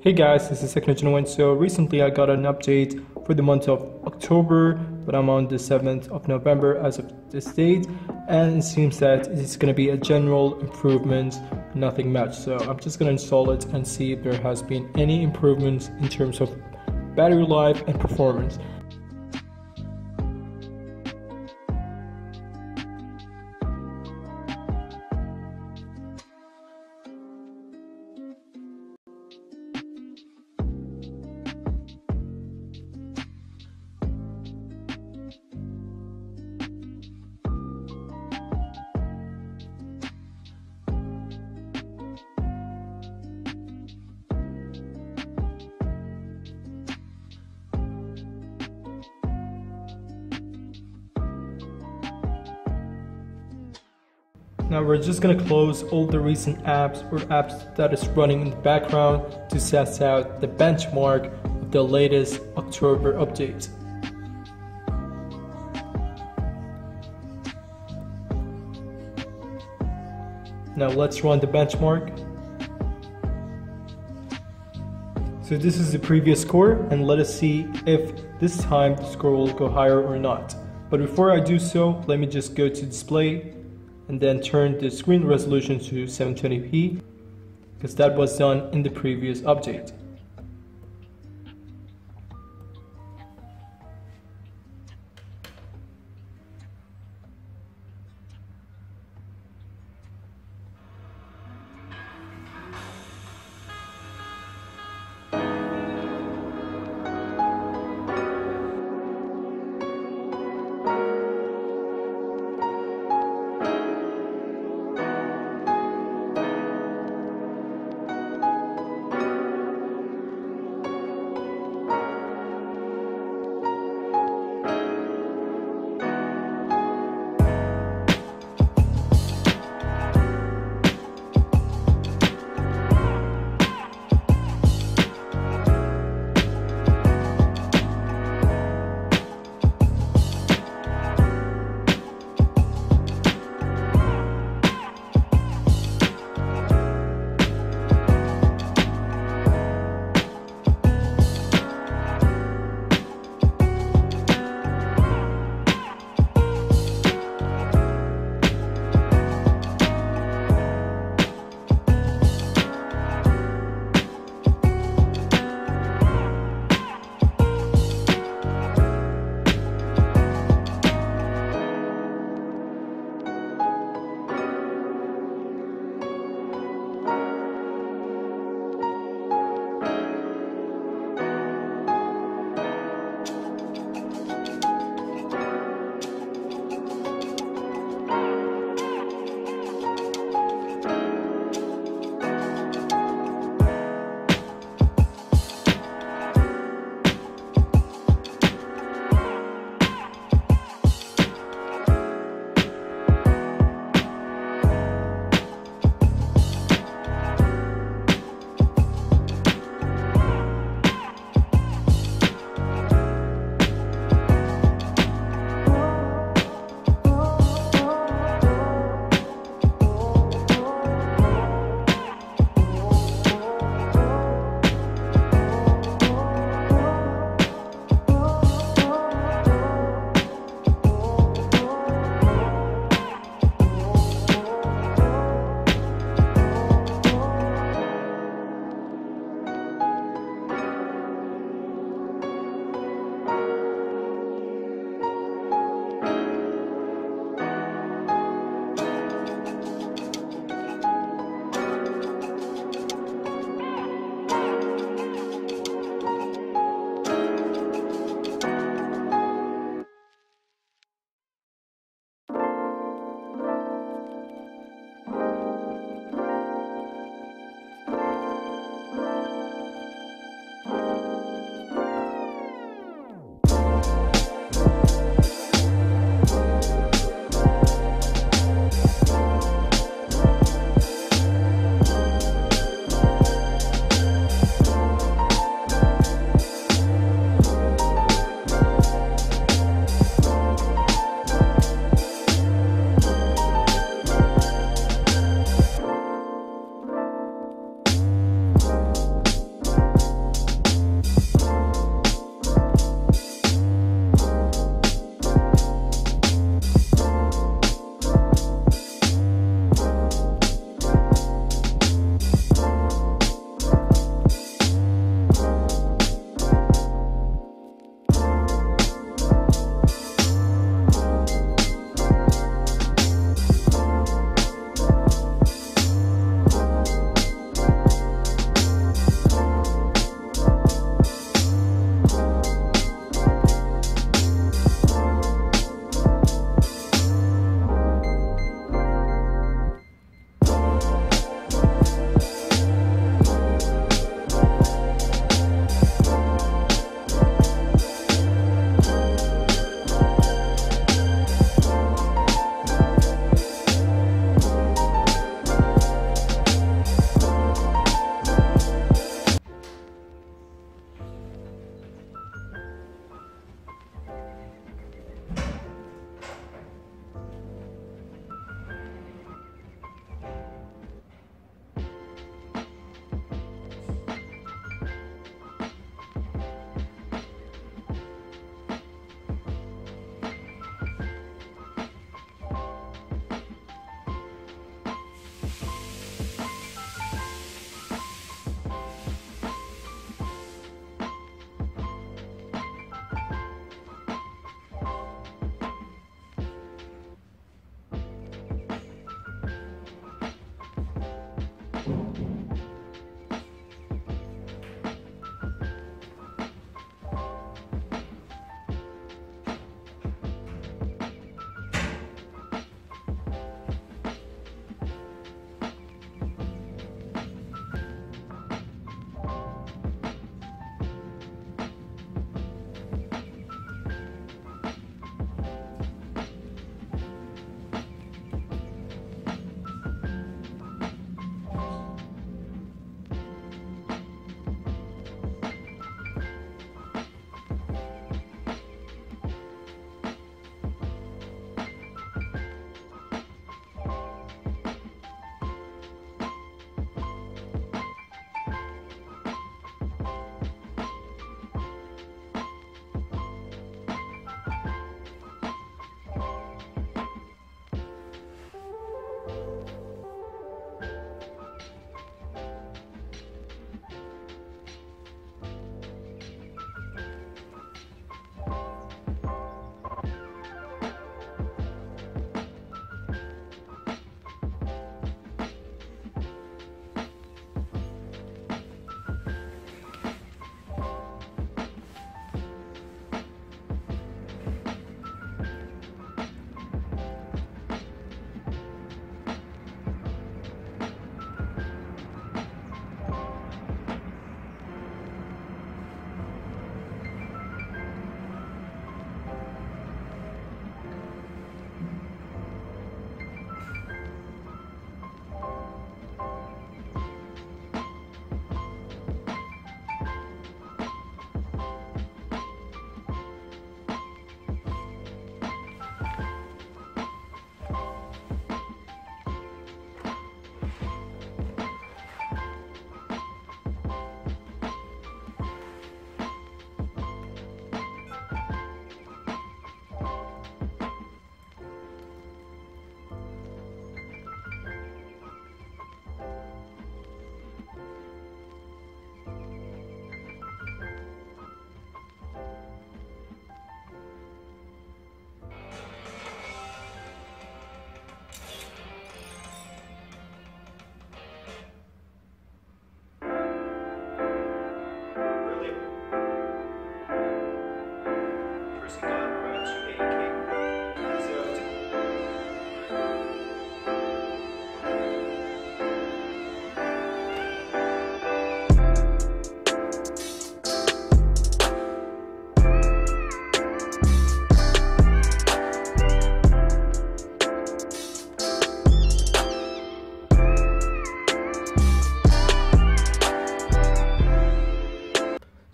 Hey guys, this is Second. So recently I got an update for the month of October, but I'm on the 7th of November as of this date, and it seems that it's going to be a general improvement, nothing much. So I'm just going to install it and see if there has been any improvements in terms of battery life and performance. Now we're just going to close all the recent apps or apps that is running in the background to test out the benchmark of the latest October update. Now let's run the benchmark. So this is the previous score, and let us see if this time the score will go higher or not. But before I do so, let me just go to display and then turn the screen resolution to 720p, because that was done in the previous update.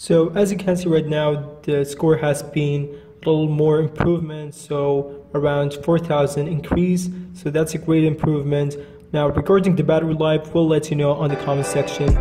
So as you can see right now, the score has been a little more improvement, so around 4,000 increase, so that's a great improvement. Now regarding the battery life, we'll let you know on the comment section.